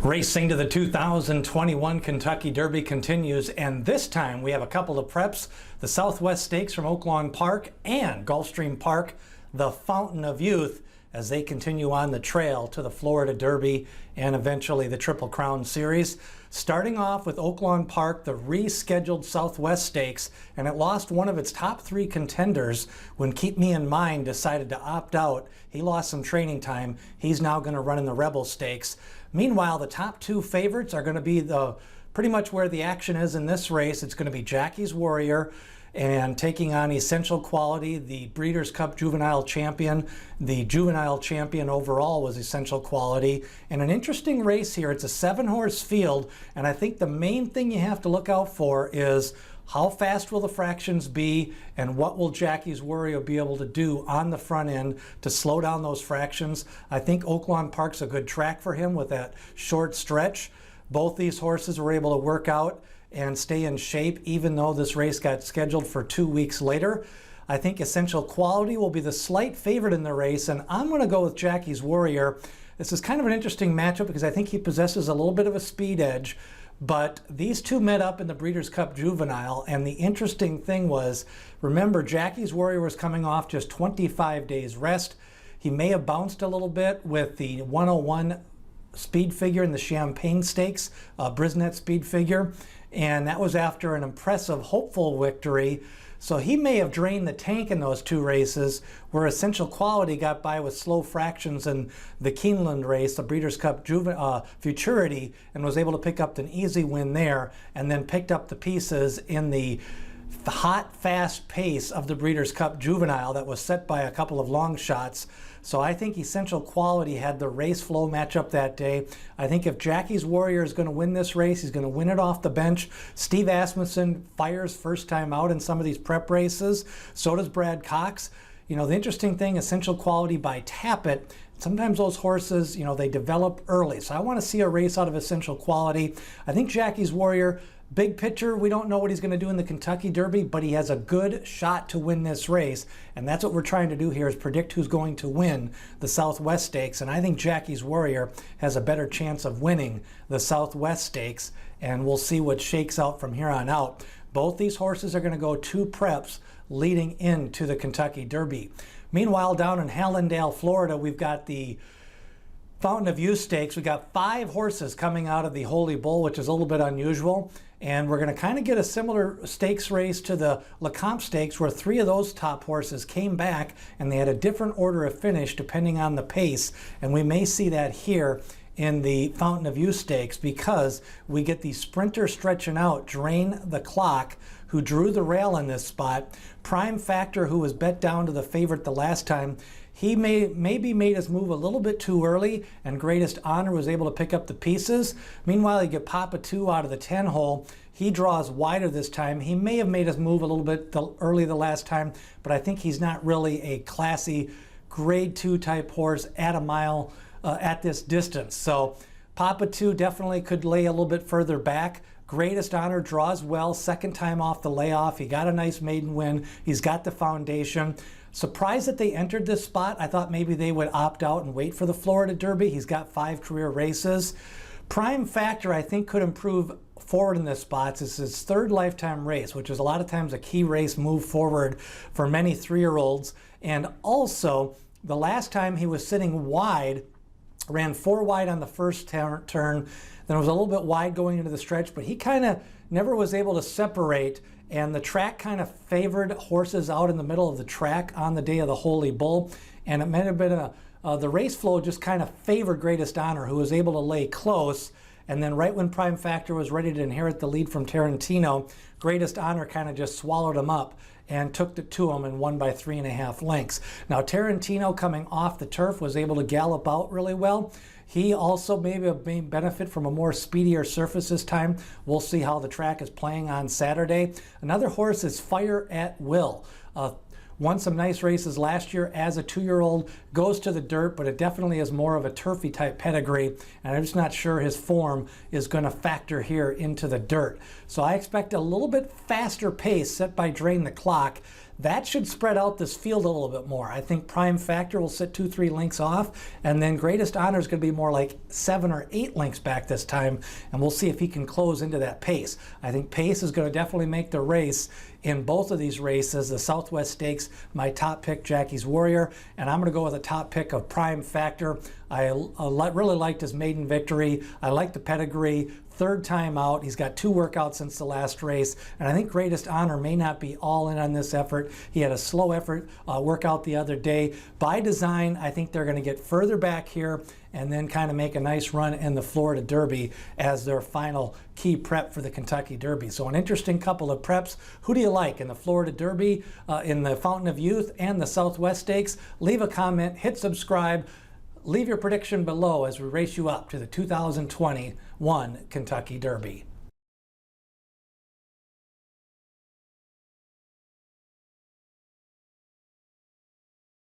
Racing to the 2021 Kentucky Derby continues, and this time we have a couple of preps, the Southwest Stakes from Oaklawn Park and Gulfstream Park, the Fountain of Youth, as they continue on the trail to the Florida Derby and eventually the Triple Crown Series. Starting off with Oaklawn Park, the rescheduled Southwest Stakes, and it lost one of its top three contenders when Keep Me in Mind decided to opt out. He lost some training time. He's now going to run in the Rebel Stakes. Meanwhile, the top two favorites are going to be pretty much where the action is in this race. It's going to be Jackie's Warrior and taking on Essential Quality, the Breeders' Cup Juvenile Champion. The Juvenile Champion overall was Essential Quality. And an interesting race here. It's a 7-horse field, and I think the main thing you have to look out for is how fast will the fractions be and what will Jackie's Warrior be able to do on the front end to slow down those fractions. I think Oaklawn Park's a good track for him with that short stretch. Both these horses were able to work out and stay in shape even though this race got scheduled for 2 weeks later. I think Essential Quality will be the slight favorite in the race, and I'm going to go with Jackie's Warrior. This is kind of an interesting matchup because I think he possesses a little bit of a speed edge, but these two met up in the Breeders' Cup Juvenile, and the interesting thing was, remember, Jackie's Warrior was coming off just 25 days rest. He may have bounced a little bit with the 101 speed figure in the Champagne Stakes, Brisnet speed figure, and that was after an impressive, hopeful victory. So he may have drained the tank in those two races, where Essential Quality got by with slow fractions in the Keeneland race, the Breeders' Cup Futurity, and was able to pick up an easy win there, and then picked up the pieces in the hot, fast pace of the Breeders' Cup Juvenile that was set by a couple of long shots. So I think Essential Quality had the race flow matchup that day. I think if Jackie's Warrior is going to win this race, he's going to win it off the bench. Steve Asmussen fires first time out in some of these prep races. So does Brad Cox. You know, the interesting thing, Essential Quality by Tapit, sometimes those horses, you know, they develop early. So I want to see a race out of Essential Quality. I think Jackie's Warrior, big picture, we don't know what he's going to do in the Kentucky Derby, but he has a good shot to win this race. And that's what we're trying to do here, is predict who's going to win the Southwest Stakes. And I think Jackie's Warrior has a better chance of winning the Southwest Stakes. And we'll see what shakes out from here on out. Both these horses are going to go 2 preps leading into the Kentucky Derby. Meanwhile, down in Hallandale, Florida, we've got the Fountain of Youth Stakes. We got 5 horses coming out of the Holy Bull, which is a little bit unusual. And we're going to kind of get a similar stakes race to the Lecomte Stakes, where 3 of those top horses came back and they had a different order of finish depending on the pace. And we may see that here in the Fountain of Youth Stakes, because we get the sprinter stretching out, Drain the Clock, who drew the rail in this spot. Prime Factor, who was bet down to the favorite the last time, he maybe made his move a little bit too early, and Greatest Honor was able to pick up the pieces. Meanwhile, you get Papa 2 out of the 10 hole. He draws wider this time. He may have made his move a little bit early the last time, but I think he's not really a classy grade 2 type horse at a mile at this distance. So Papa 2 definitely could lay a little bit further back. Greatest Honor draws well, second time off the layoff. He got a nice maiden win. He's got the foundation. Surprised that they entered this spot. I thought maybe they would opt out and wait for the Florida Derby. He's got 5 career races. Prime Factor, I think, could improve forward in this spot. It's his 3rd lifetime race, which is a lot of times a key race move forward for many 3-year-olds. And also, the last time he was sitting wide, ran 4 wide on the first turn, then was a little bit wide going into the stretch, but he kind of never was able to separate, and the track kind of favored horses out in the middle of the track on the day of the Holy Bull, and it might have been the race flow just kind of favored Greatest Honor, who was able to lay close, and then right when Prime Factor was ready to inherit the lead from Tarantino, Greatest Honor kind of just swallowed him up and took it to him and won by 3.5 lengths. Now, Tarantino, coming off the turf, was able to gallop out really well. He also may benefit from a more speedier surface this time. We'll see how the track is playing on Saturday. Another horse is Fire at Will. Won some nice races last year as a 2-year-old, goes to the dirt, but it definitely is more of a turfy type pedigree, and I'm just not sure his form is going to factor here into the dirt. So I expect a little bit faster pace set by Drain the Clock. That should spread out this field a little bit more. I think Prime Factor will sit 2-3 lengths off, and then Greatest Honor is going to be more like 7 or 8 lengths back this time, and we'll see if he can close into that pace. I think pace is going to definitely make the race in both of these races. The Southwest Stakes, my top pick, Jackie's Warrior, and I'm going to go with a top pick of Prime Factor. I really liked his maiden victory. I like the pedigree. Third time out. He's got 2 workouts since the last race, and I think Greatest Honor may not be all in on this effort. He had a slow effort workout the other day. By design, I think they're going to get further back here and then kind of make a nice run in the Florida Derby as their final key prep for the Kentucky Derby. So an interesting couple of preps. Who do you like in the Florida Derby, in the Fountain of Youth, and the Southwest Stakes? Leave a comment, hit subscribe. Leave your prediction below as we race you up to the 2021 Kentucky Derby.